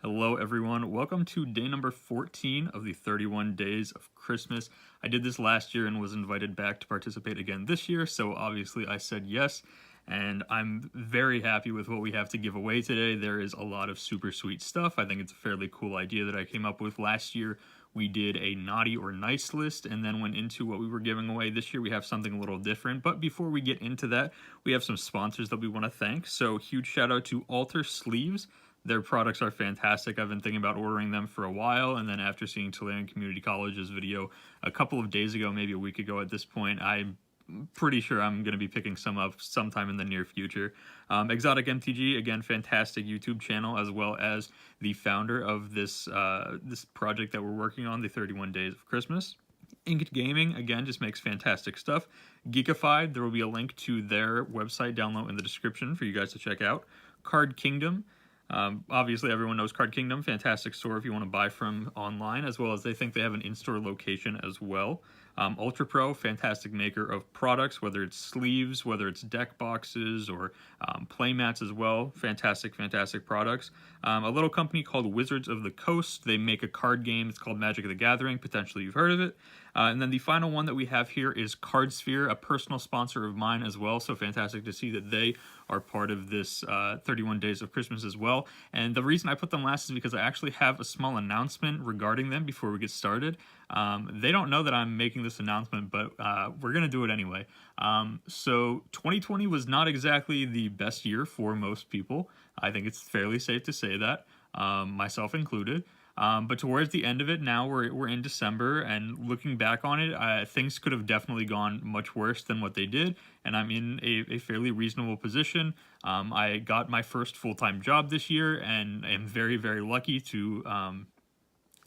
Hello, everyone. Welcome to day number 14 of the 31 Days of Christmas. I did this last year and was invited back to participate again this year, so obviously I said yes, and I'm very happy with what we have to give away today. There is a lot of super sweet stuff. I think it's a fairly cool idea that I came up with last year. We did a naughty or nice list and then went into what we were giving away. This year we have something a little different, but before we get into that, we have some sponsors that we want to thank. So huge shout out to Alter Sleeves. Their products are fantastic. I've been thinking about ordering them for a while, and then after seeing Tulane Community College's video a couple of days ago, maybe a week ago at this point, I'm pretty sure I'm going to be picking some up sometime in the near future. Exotic MTG, again, fantastic YouTube channel, as well as the founder of this project that we're working on, the 31 Days of Christmas. Inked Gaming, again, just makes fantastic stuff. Geekified, there will be a link to their website down low in the description for you guys to check out. Card Kingdom. Obviously, everyone knows Card Kingdom, fantastic store if you want to buy from online, as well as they think they have an in-store location as well. Ultra Pro, fantastic maker of products, whether it's sleeves, whether it's deck boxes, or play mats as well. Fantastic, fantastic products. A little company called Wizards of the Coast. They make a card game. It's called Magic the Gathering. Potentially you've heard of it. And then the final one that we have here is Cardsphere, a personal sponsor of mine as well. So fantastic to see that they are part of this 31 Days of Christmas as well. And the reason I put them last is because I actually have a small announcement regarding them before we get started. They don't know that I'm making this announcement, but we're going to do it anyway. So 2020 was not exactly the best year for most people. I think it's fairly safe to say that, myself included. But towards the end of it, now we're in December, and looking back on it, things could have definitely gone much worse than what they did, and I'm in a fairly reasonable position. I got my first full-time job this year, and am very, very lucky to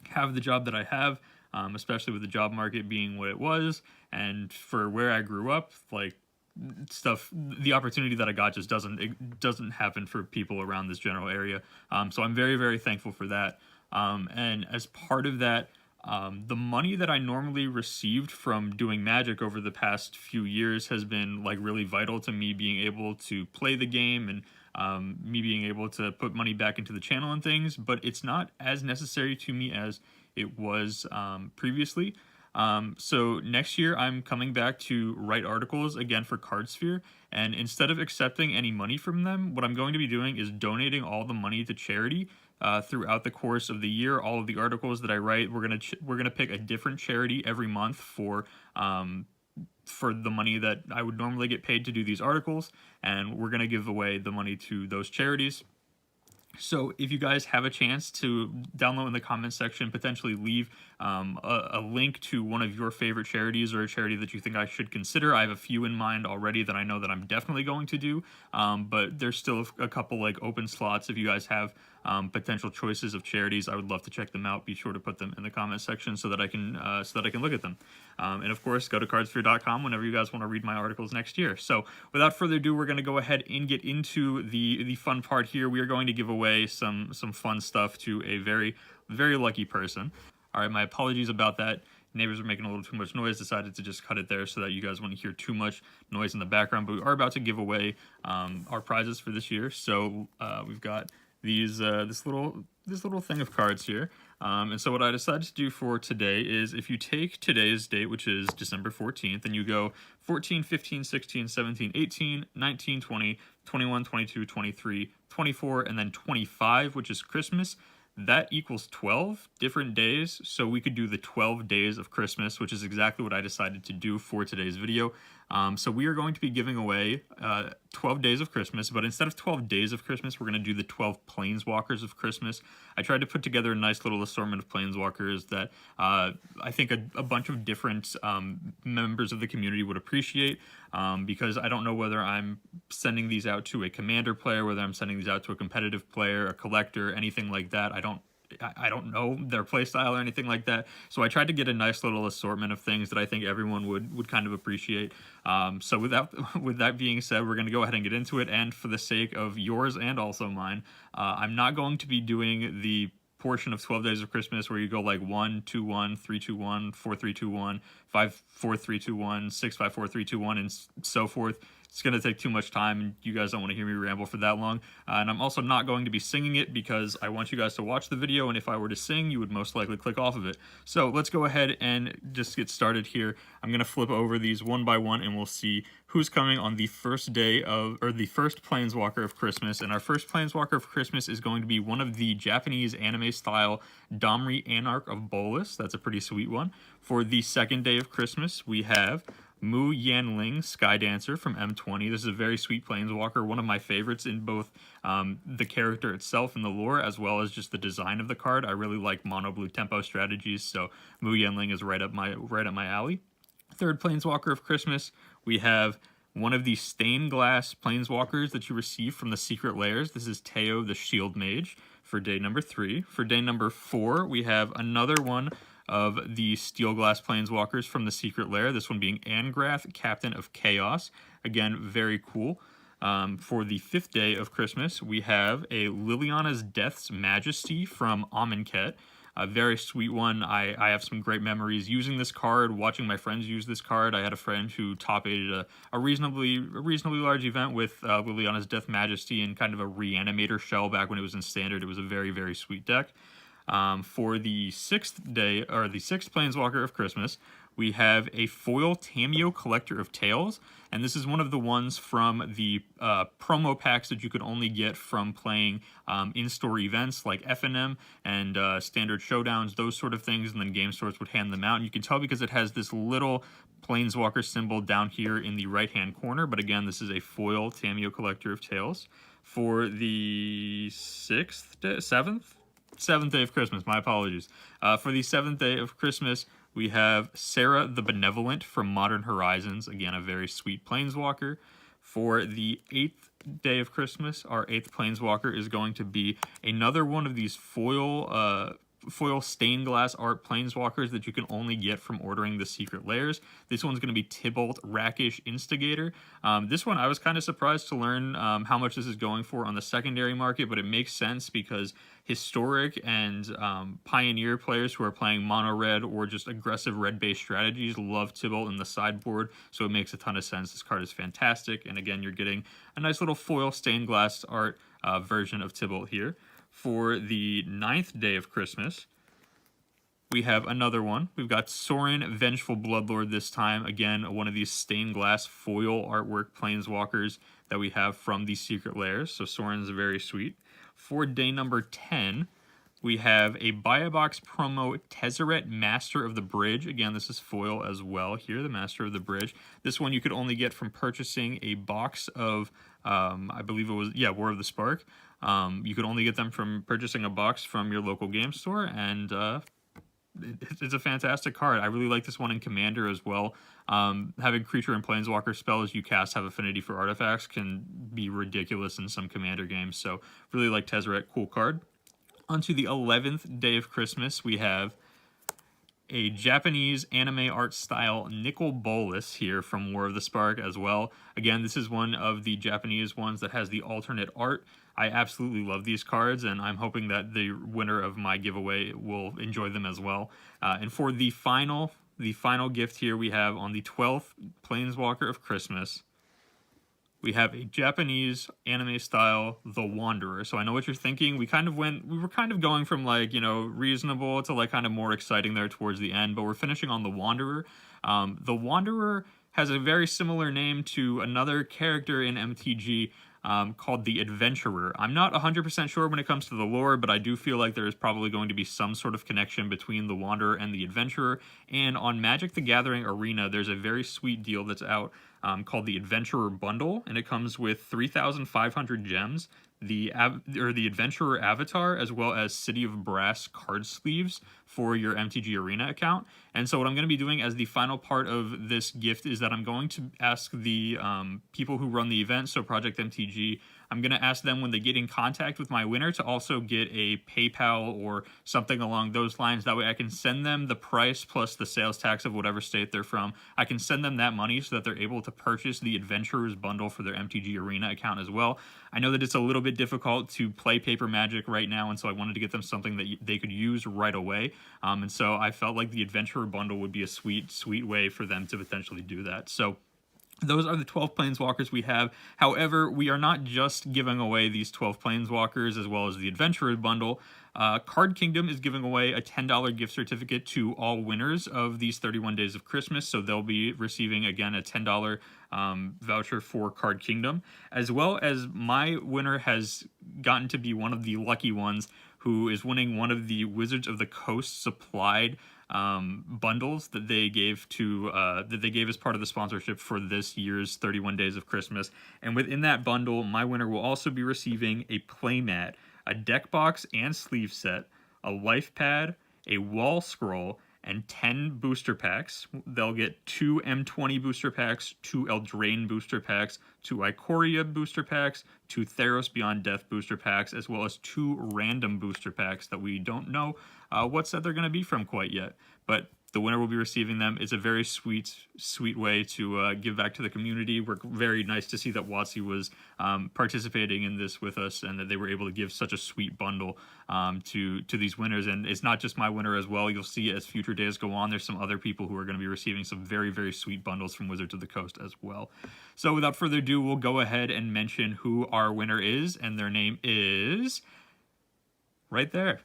have the job that I have, especially with the job market being what it was, and for where I grew up, like, the opportunity that I got just doesn't happen for people around this general area. So I'm very, very thankful for that. And as part of that, the money that I normally received from doing Magic over the past few years has been like really vital to me being able to play the game and me being able to put money back into the channel and things, but it's not as necessary to me as it was previously. So next year I'm coming back to write articles again for Cardsphere, and instead of accepting any money from them, what I'm going to be doing is donating all the money to charity. Throughout the course of the year, all of the articles that I write, we're gonna pick a different charity every month for the money that I would normally get paid to do these articles, and we're gonna give away the money to those charities. So if you guys have a chance to download in the comments section, potentially leave a link to one of your favorite charities or a charity that you think I should consider. I have a few in mind already that I know that I'm definitely going to do, but there's still a couple like open slots. If you guys have potential choices of charities, I would love to check them out. Be sure to put them in the comments section so that I can look at them. And of course, go to cardsphere.com whenever you guys want to read my articles next year. So without further ado, we're going to go ahead and get into the fun part here. We are going to give away some fun stuff to a very, very lucky person. All right, my apologies about that. Neighbors are making a little too much noise. Decided to just cut it there so that you guys wouldn't hear too much noise in the background. But we are about to give away our prizes for this year. So we've got these this little thing of cards here. And so what I decided to do for today is, if you take today's date, which is December 14th, and you go 14, 15, 16, 17, 18, 19, 20, 21, 22, 23, 24, and then 25, which is Christmas, that equals 12 different days. So we could do the 12 days of Christmas, which is exactly what I decided to do for today's video. So we are going to be giving away 12 days of Christmas, but instead of 12 days of Christmas, we're going to do the 12 Planeswalkers of Christmas. I tried to put together a nice little assortment of Planeswalkers that I think a bunch of different members of the community would appreciate, because I don't know whether I'm sending these out to a Commander player, whether I'm sending these out to a competitive player, a collector, anything like that. I don't know their playstyle or anything like that. So I tried to get a nice little assortment of things that I think everyone would kind of appreciate. So with that being said, we're going to go ahead and get into it. And for the sake of yours and also mine, I'm not going to be doing the portion of 12 Days of Christmas where you go like 1, 2, 1, 3, 2, 1, 4, 3, 2, 1, 5, 4, 3, 2, 1, 6, 5, 4, 3, 2, 1, and so forth. it's going to take too much time, and you guys don't want to hear me ramble for that long. And I'm also not going to be singing it because I want you guys to watch the video, and if I were to sing, you would most likely click off of it. So let's go ahead and just get started here. I'm going to flip over these one by one, and we'll see who's coming on the first day of, or the first Planeswalker of Christmas. And our first Planeswalker of Christmas is going to be one of the Japanese anime-style Domri Anarch of Bolas. That's a pretty sweet one. For the second day of Christmas, we have Mu Yanling, Sky Dancer from M20. This is a very sweet Planeswalker, one of my favorites in both the character itself and the lore, as well as just the design of the card. I really like mono blue tempo strategies, so Mu Yanling is right up my alley. Third Planeswalker of Christmas, we have one of the stained glass Planeswalkers that you receive from the Secret Lairs. This is Teo the Shield Mage for day number 3. For day number 4, we have another one of the Steel Glass Planeswalkers from the Secret Lair, this one being Angrath, Captain of Chaos. Again, very cool. For the 5th day of Christmas, we have a Liliana's Death's Majesty from Amonkhet. A very sweet one. I have some great memories using this card, watching my friends use this card. I had a friend who top-aided a reasonably large event with Liliana's Death Majesty and kind of a Reanimator shell back when it was in Standard. It was a very, very sweet deck. For the 6th day, or the 6th Planeswalker of Christmas, we have a foil Tameo Collector of Tales, and this is one of the ones from the promo packs that you could only get from playing in-store events like FNM and Standard Showdowns, those sort of things, and then game stores would hand them out. And you can tell because it has this little Planeswalker symbol down here in the right-hand corner, but again, this is a foil Tameo Collector of Tales. For the 7th day of Christmas, my apologies. For the 7th day of Christmas, we have Sarah the Benevolent from Modern Horizons. Again, a very sweet Planeswalker. For the 8th day of Christmas, our 8th Planeswalker is going to be another one of these foil stained glass art Planeswalkers that you can only get from ordering the Secret Lairs. This one's going to be Tybalt Rakish Instigator. This one I was kind of surprised to learn how much this is going for on the secondary market, but it makes sense because historic and pioneer players who are playing mono red or just aggressive red-based strategies love Tybalt in the sideboard, so it makes a ton of sense. This card is fantastic, and again, you're getting a nice little foil stained glass art version of Tybalt here. For the 9th day of Christmas, we have another one. We've got Sorin, Vengeful Bloodlord this time. Again, one of these stained glass foil artwork Planeswalkers that we have from the Secret Lairs. So Sorin is very sweet. For day number 10, we have a Buy a Box promo Tezzeret, Master of the Bridge. Again, this is foil as well here, the Master of the Bridge. This one you could only get from purchasing a box of, I believe it was, War of the Spark. You could only get them from purchasing a box from your local game store, and it's a fantastic card. I really like this one in Commander as well. Having creature and Planeswalker spells you cast have affinity for artifacts can be ridiculous in some Commander games, so really like Tezzeret, cool card. Onto the 11th day of Christmas, we have a Japanese anime art style Nicol Bolas here from War of the Spark as well. Again, this is one of the Japanese ones that has the alternate art. I absolutely love these cards, and I'm hoping that the winner of my giveaway will enjoy them as well. And for the final gift here, we have on the 12th Planeswalker of Christmas, we have a Japanese anime style The Wanderer. So I know what you're thinking. We were kind of going from like, reasonable to like kind of more exciting there towards the end, but we're finishing on The Wanderer. The Wanderer has a very similar name to another character in MTG called the Adventurer. I'm not 100% sure when it comes to the lore, but I do feel like there is probably going to be some sort of connection between the Wanderer and the Adventurer. And on Magic the Gathering Arena, there's a very sweet deal that's out called the Adventurer Bundle, and it comes with 3,500 gems, the Adventurer Avatar, as well as City of Brass card sleeves for your MTG Arena account. And so what I'm going to be doing as the final part of this gift is that I'm going to ask the people who run the event, so Project MTG, I'm going to ask them when they get in contact with my winner to also get a PayPal or something along those lines. That way I can send them the price plus the sales tax of whatever state they're from. I can send them that money so that they're able to purchase the Adventurers bundle for their MTG Arena account as well. I know that it's a little bit difficult to play Paper Magic right now, and so I wanted to get them something that they could use right away. And so I felt like the Adventurer bundle would be a sweet way for them to potentially do that. So those are the 12 planeswalkers we have. However, we are not just giving away these 12 planeswalkers as well as the Adventurer bundle. Card Kingdom is giving away a $10 gift certificate to all winners of these 31 Days of Christmas, so they'll be receiving, again, a $10 voucher for Card Kingdom, as well as my winner has gotten to be one of the lucky ones who is winning one of the Wizards of the Coast supplied bundles that they gave as part of the sponsorship for this year's 31 Days of Christmas. And within that bundle, my winner will also be receiving a playmat, a deck box and sleeve set, a life pad, a wall scroll, and 10 booster packs. They'll get 2 M20 booster packs, 2 Eldraine booster packs, 2 Ikoria booster packs, 2 Theros Beyond Death booster packs, as well as 2 random booster packs that we don't know what set they're going to be from quite yet. But the winner will be receiving them. It's a very sweet way to give back to the community. We're very nice to see that WotC was participating in this with us, and that they were able to give such a sweet bundle to these winners. And it's not just my winner as well. You'll see as future days go on, there's some other people who are going to be receiving some very, very sweet bundles from Wizards of the Coast as well. So without further ado, we'll go ahead and mention who our winner is, and their name is right there.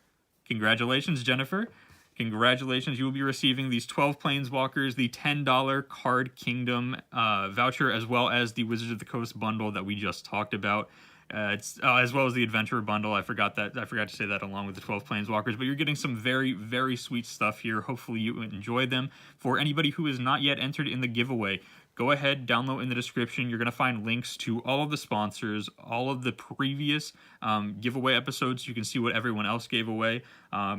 Congratulations, Jennifer. Congratulations, you will be receiving these 12 Planeswalkers, the $10 Card Kingdom voucher, as well as the Wizards of the Coast bundle that we just talked about. As well as the Adventurer bundle. I forgot to say that along with the 12 Planeswalkers, but you're getting some very, very sweet stuff here. Hopefully you enjoy them. For anybody who is not yet entered in the giveaway, go ahead, download in the description. You're going to find links to all of the sponsors, all of the previous giveaway episodes. You can see what everyone else gave away.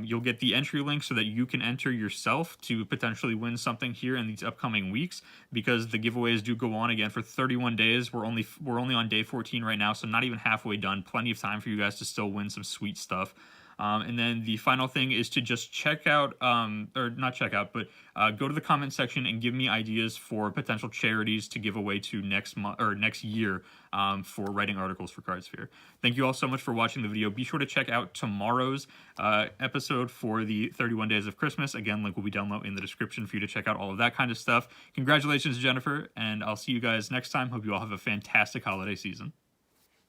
You'll get the entry link so that you can enter yourself to potentially win something here in these upcoming weeks, because the giveaways do go on again for 31 days. We're only on day 14 right now, so not even halfway done. Plenty of time for you guys to still win some sweet stuff. And then the final thing is to just check out, or not check out, but go to the comment section and give me ideas for potential charities to give away to next month or next year for writing articles for Cardsphere. Thank you all so much for watching the video. Be sure to check out tomorrow's episode for the 31 Days of Christmas. Again, link will be down below in the description for you to check out all of that kind of stuff. Congratulations, Jennifer, and I'll see you guys next time. Hope you all have a fantastic holiday season.